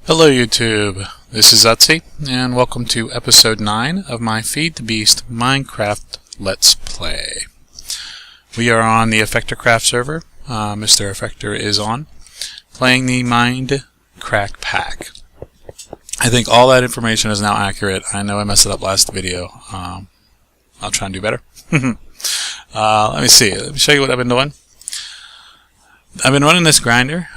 Hello YouTube, this is Oetzi, and welcome to episode 9 of my Feed the Beast Minecraft Let's Play. We are on the Effector craft server. Mr. Effector is on, playing the Mindcrack pack. I think all that information is now accurate. I know I messed it up last video. I'll try and do better. Let me see. Let me show you what I've been doing. I've been running this grinder.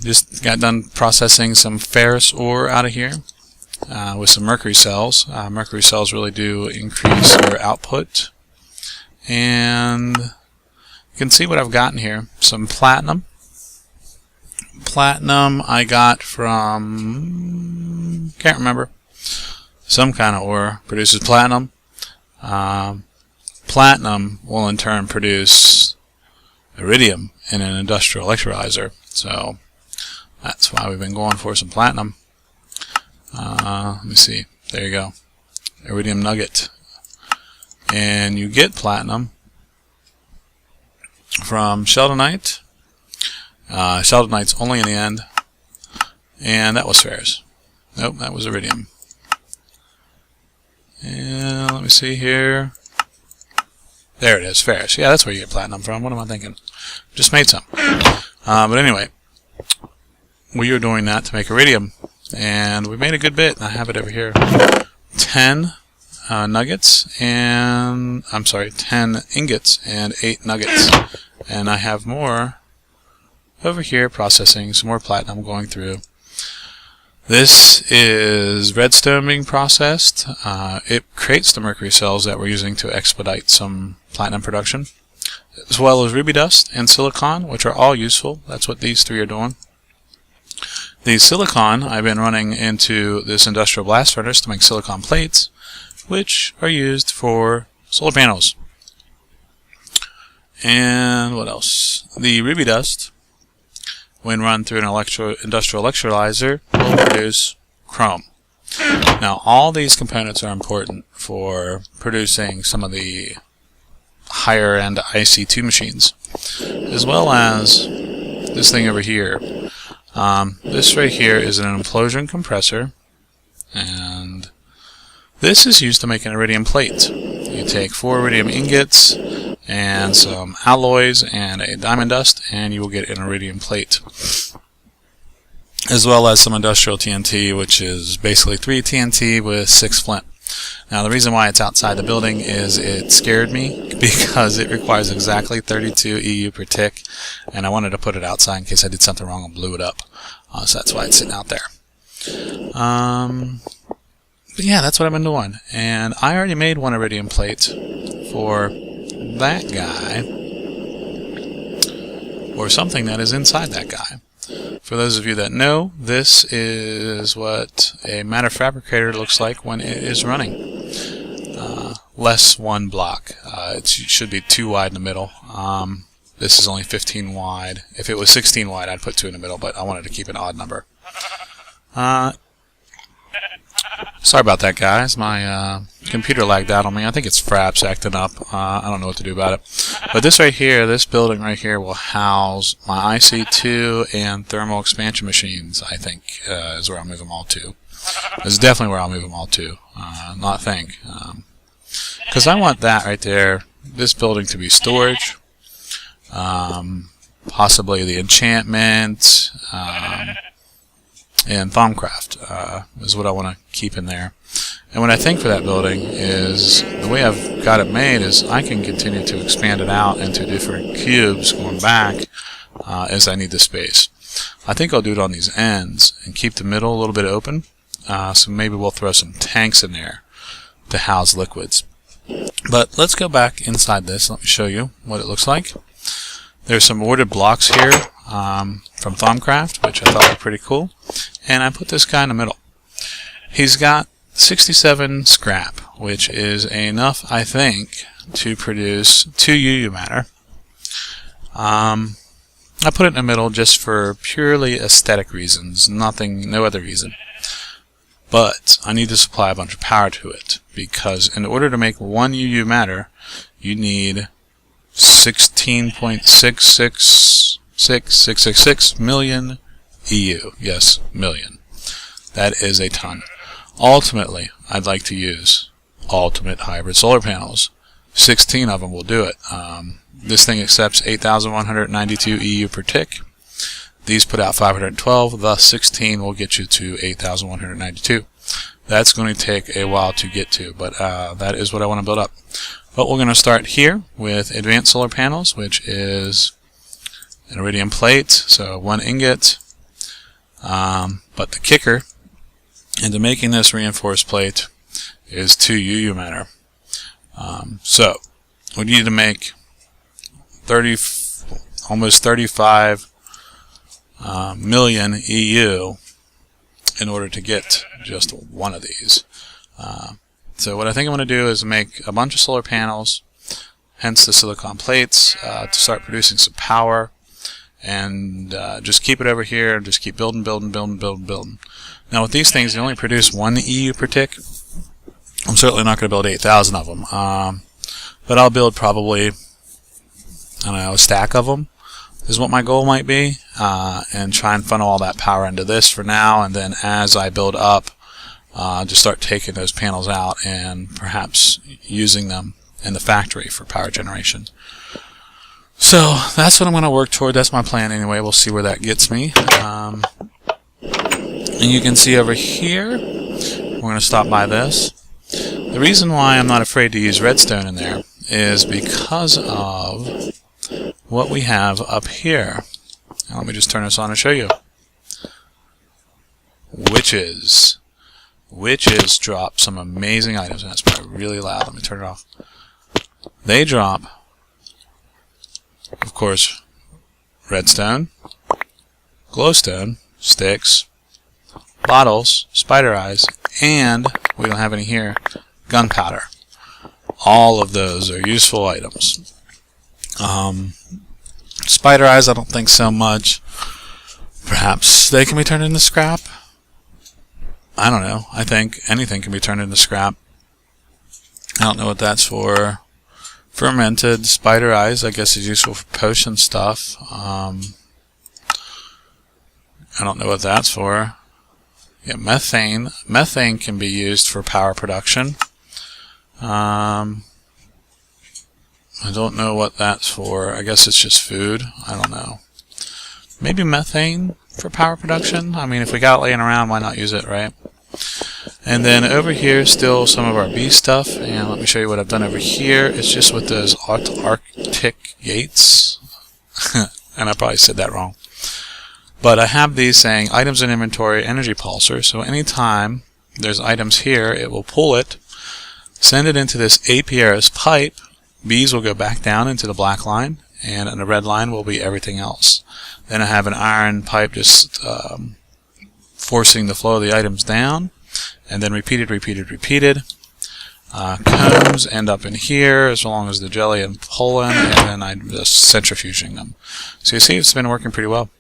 Just got done processing some ferrous ore out of here with some mercury cells. Mercury cells really do increase your output. And you can see what I've gotten here. Some platinum. Platinum I got from, can't remember, some kind of ore produces platinum. Platinum will in turn produce iridium in an industrial electrolyzer, so that's why we've been going for some platinum. Let me see, there you go, iridium nugget. And you get platinum from sheldonite. Sheldonite's only in the end, and that was ferrous. Nope, that was iridium. And let me see here. There it is, ferrous. Yeah, that's where you get platinum from. What am I thinking? Just made some. But anyway, we are doing that to make iridium, and we made a good bit. I have it over here. 10 nuggets, and I'm sorry, 10 ingots and 8 nuggets. And I have more over here processing, some more platinum going through. This is redstone being processed. It creates the mercury cells that we're using to expedite some platinum production, as well as ruby dust and silicon, which are all useful. That's what these three are doing. The silicon I've been running into this industrial blast furnace to make silicon plates, which are used for solar panels. And what else? The ruby dust, when run through an industrial electrolyzer, will produce chrome. Now, all these components are important for producing some of the higher-end IC2 machines, as well as this thing over here. This right here is an implosion compressor, and this is used to make an iridium plate. You take 4 iridium ingots and some alloys and a diamond dust, and you will get an iridium plate, as well as some industrial TNT, which is basically 3 TNT with 6 flint. Now, the reason why it's outside the building is it scared me because it requires exactly 32 EU per tick, and I wanted to put it outside in case I did something wrong and blew it up. So that's why it's sitting out there. But yeah, that's what I've been doing. And I already made one iridium plate for that guy, or something that is inside that guy. For those of you that know, this is what a matter fabricator looks like when it is running. Less 1 block. It should be 2 wide in the middle. This is only 15 wide. If it was 16 wide, I'd put 2 in the middle, but I wanted to keep an odd number. Sorry about that, guys. My computer lagged out on me. I think it's Fraps acting up. I don't know what to do about it. But this right here, this building right here, will house my IC2 and thermal expansion machines, I think, is where I'll move them all to. This is definitely where I'll move them all to. Not think. Because I want that right there, this building, to be storage. Possibly the enchantment. And Thaumcraft is what I want to keep in there. And what I think for that building is, the way I've got it made is I can continue to expand it out into different cubes going back as I need the space. I think I'll do it on these ends and keep the middle a little bit open. So maybe we'll throw some tanks in there to house liquids. But let's go back inside this. Let me show you what it looks like. There's some ordered blocks here from Thaumcraft, which I thought were pretty cool. And I put this guy in the middle. He's got 67 scrap, which is enough, I think, to produce 2 UU matter. I put it in the middle just for purely aesthetic reasons, no other reason. But I need to supply a bunch of power to it, because in order to make 1 UU matter, you need 16.6666666 million EU. Yes, million. That is a ton. Ultimately, I'd like to use ultimate hybrid solar panels. 16 of them will do it. This thing accepts 8,192 EU per tick. These put out 512, thus 16 will get you to 8,192. That's going to take a while to get to, but that is what I want to build up. But we're going to start here with advanced solar panels, which is an iridium plate, so 1 ingot. But the kicker into making this reinforced plate is 2 UU matter. So we need to make almost 35 million EU in order to get just one of these. So what I think I'm going to do is make a bunch of solar panels, hence the silicon plates, to start producing some power, and just keep it over here and just keep building. Now with these things, they only produce 1 EU per tick. I'm certainly not going to build 8,000 of them, but I'll build probably, I don't know, a stack of them is what my goal might be, and try and funnel all that power into this for now, and then as I build up, just start taking those panels out and perhaps using them in the factory for power generation. So that's what I'm going to work toward. That's my plan anyway. We'll see where that gets me. And you can see over here, we're going to stop by this. The reason why I'm not afraid to use redstone in there is because of what we have up here. Now, let me just turn this on and show you. Witches. Witches drop some amazing items. That's probably really loud. Let me turn it off. They drop, of course, redstone, glowstone, sticks, bottles, spider eyes, and, we don't have any here, gunpowder. All of those are useful items. Spider eyes, I don't think so much. Perhaps they can be turned into scrap. I don't know. I think anything can be turned into scrap. I don't know what that's for. Fermented spider eyes, I guess, is useful for potion stuff. I don't know what that's for. Yeah, methane. Methane can be used for power production. I don't know what that's for. I guess it's just food. I don't know. Maybe methane for power production? I mean, if we got it laying around, why not use it, right? And then over here, still some of our bee stuff. And let me show you what I've done over here. It's just with those autarchic gates. And I probably said that wrong. But I have these saying items in inventory, energy pulsar. So anytime there's items here, it will pull it, send it into this APRS pipe. Bees will go back down into the black line, and the red line will be everything else. Then I have an iron pipe just forcing the flow of the items down, and then repeated. Combs end up in here as long as the jelly and pollen, and then I'm just centrifuging them. So you see, it's been working pretty well.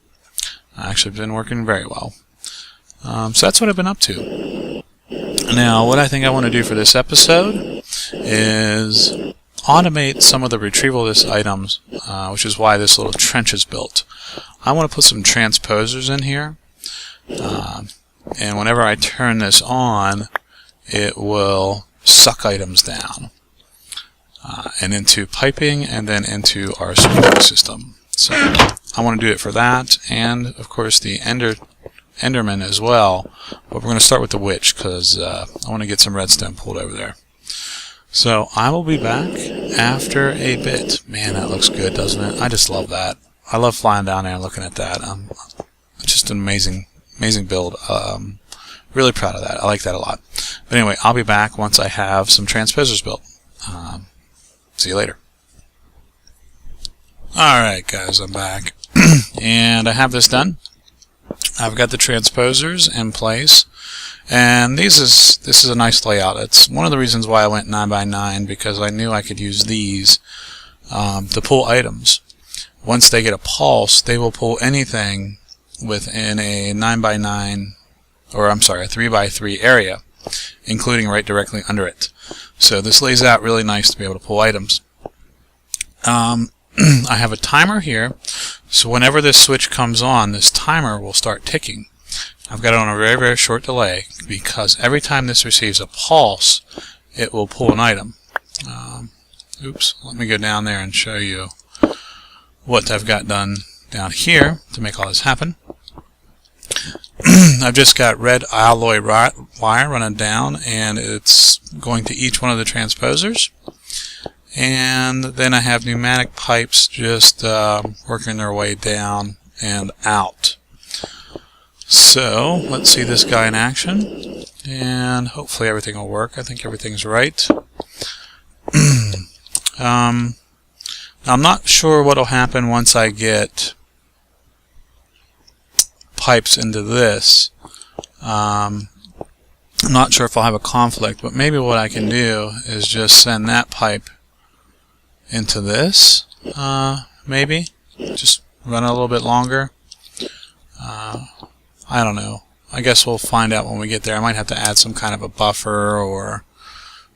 Actually been working very well. So that's what I've been up to. Now, what I think I want to do for this episode is automate some of the retrieval of these items, which is why this little trench is built. I want to put some transposers in here, and whenever I turn this on, it will suck items down and into piping and then into our sprinkler system. So I want to do it for that, and of course the Enderman as well, but we're going to start with the witch because I want to get some redstone pulled over there. So I will be back after a bit. Man, that looks good, doesn't it? I just love that. I love flying down there and looking at that. It's just an amazing build. Really proud of that. I like that a lot. But anyway, I'll be back once I have some transposers built. See you later. Alright guys, I'm back. And I have this done. I've got the transposers in place. And this is a nice layout. It's one of the reasons why I went 9x9, because I knew I could use these to pull items. Once they get a pulse, they will pull anything within a 9x9, or I'm sorry, a 3x3 area, including right directly under it. So this lays out really nice to be able to pull items. I have a timer here, so whenever this switch comes on, this timer will start ticking. I've got it on a very, very short delay because every time this receives a pulse, it will pull an item. Oops, let me go down there and show you what I've got done down here to make all this happen. I've just got red alloy wire running down, and it's going to each one of the transposers. And then I have pneumatic pipes just working their way down and out. So let's see this guy in action, and hopefully everything will work. I think everything's right. I'm not sure what will happen once I get pipes into this. I'm not sure if I'll have a conflict, but maybe what I can do is just send that pipe into this, maybe just run a little bit longer. I don't know. I guess we'll find out when we get there. I might have to add some kind of a buffer or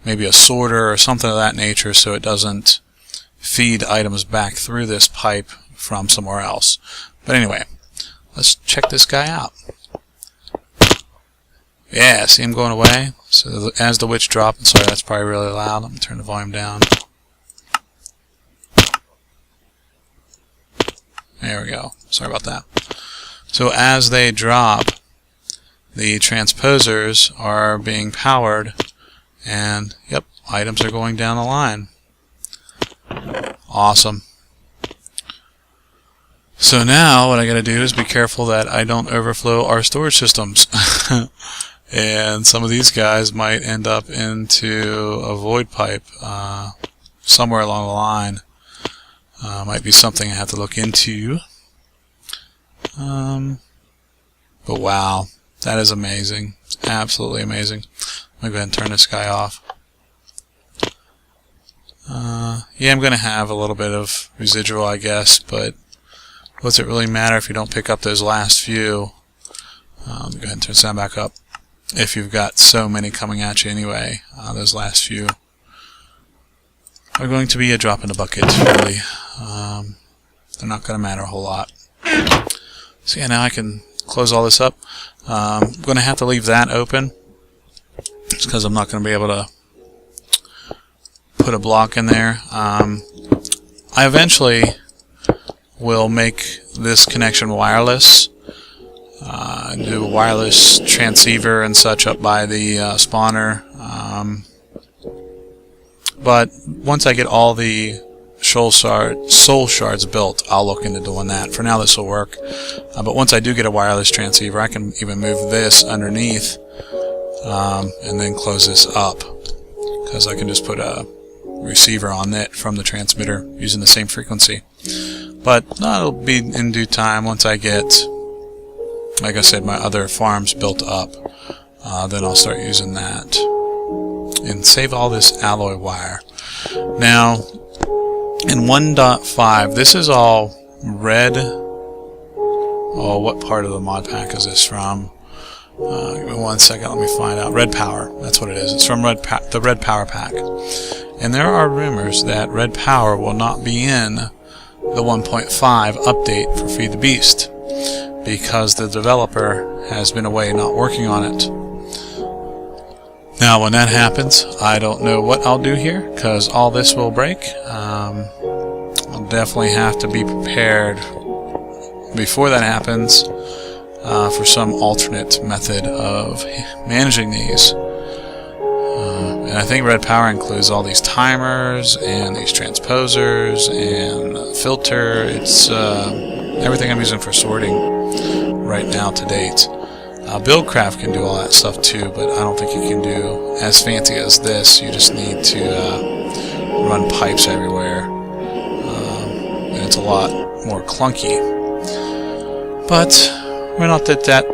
maybe a sorter or something of that nature so it doesn't feed items back through this pipe from somewhere else. But anyway, let's check this guy out. Yeah, see him going away? So as the witch dropped, sorry, that's probably really loud. Let me turn the volume down. There we go. Sorry about that. So as they drop, the transposers are being powered, and yep, items are going down the line. Awesome. So now what I gotta do is be careful that I don't overflow our storage systems. And some of these guys might end up into a void pipe somewhere along the line. Might be something I have to look into. But wow, that is amazing. Absolutely amazing. Let me go ahead and turn this guy off. Yeah, I'm going to have a little bit of residual, I guess, but what's it really matter if you don't pick up those last few? Let me go ahead and turn the sound back up. If you've got so many coming at you anyway, those last few are going to be a drop in the bucket, really. They're not going to matter a whole lot. So yeah, now I can close all this up. I'm going to have to leave that open just because I'm not going to be able to put a block in there. I eventually will make this connection wireless. Do a wireless transceiver and such up by the spawner. But once I get all the soul shards built, I'll look into doing that. For now, this will work. But once I do get a wireless transceiver, I can even move this underneath and then close this up, because I can just put a receiver on it from the transmitter using the same frequency. But that'll be in due time once I get, like I said, my other farms built up. Then I'll start using that and save all this alloy wire. Now, in 1.5, this is all red. Oh, what part of the mod pack is this from? Give me 1 second, let me find out. Red Power, that's what it is. It's from the Red Power pack. And there are rumors that Red Power will not be in the 1.5 update for Feed the Beast, because the developer has been away not working on it. Now when that happens, I don't know what I'll do here, because all this will break. I'll definitely have to be prepared before that happens for some alternate method of managing these. And I think Red Power includes all these timers and these transposers and filter. It's everything I'm using for sorting right now to date. Buildcraft can do all that stuff too, but I don't think you can do as fancy as this. You just need to run pipes everywhere, and it's a lot more clunky. But we're not at that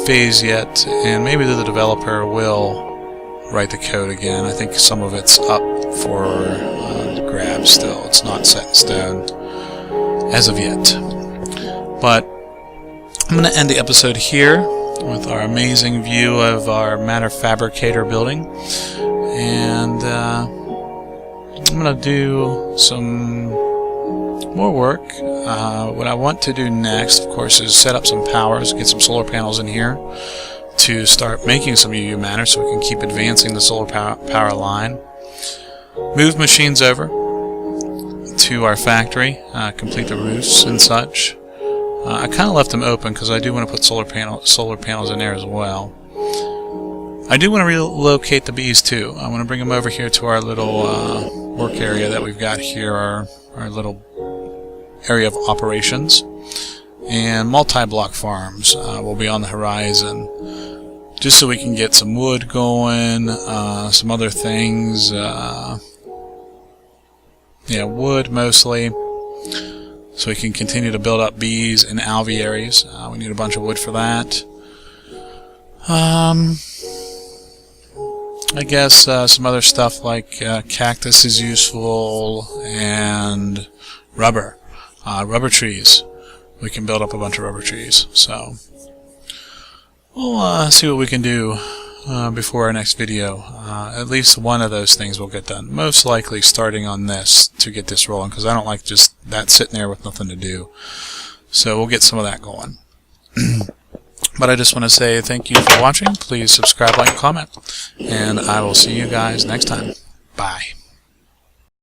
phase yet, and maybe the developer will write the code again. I think some of it's up for grabs still. It's not set in stone as of yet. But I'm going to end the episode here with our amazing view of our Matter Fabricator building, and I'm going to do some more work. What I want to do next, of course, is set up some powers, get some solar panels in here to start making some UU matter so we can keep advancing the solar power line. Move machines over to our factory, complete the roofs and such. I kind of left them open because I do want to put solar panels in there as well. I do want to relocate the bees too. I want to bring them over here to our little work area that we've got here, our little area of operations. And multi-block farms will be on the horizon, just so we can get some wood going, some other things. Yeah, wood mostly, so we can continue to build up bees and alvearies. We need a bunch of wood for that. I guess some other stuff like cactus is useful, and rubber trees. We can build up a bunch of rubber trees. So we'll see what we can do before our next video. At least one of those things will get done. Most likely starting on this to get this rolling, because I don't like just that sitting there with nothing to do. So we'll get some of that going. But I just want to say thank you for watching. Please subscribe, like, and comment. And I will see you guys next time. Bye.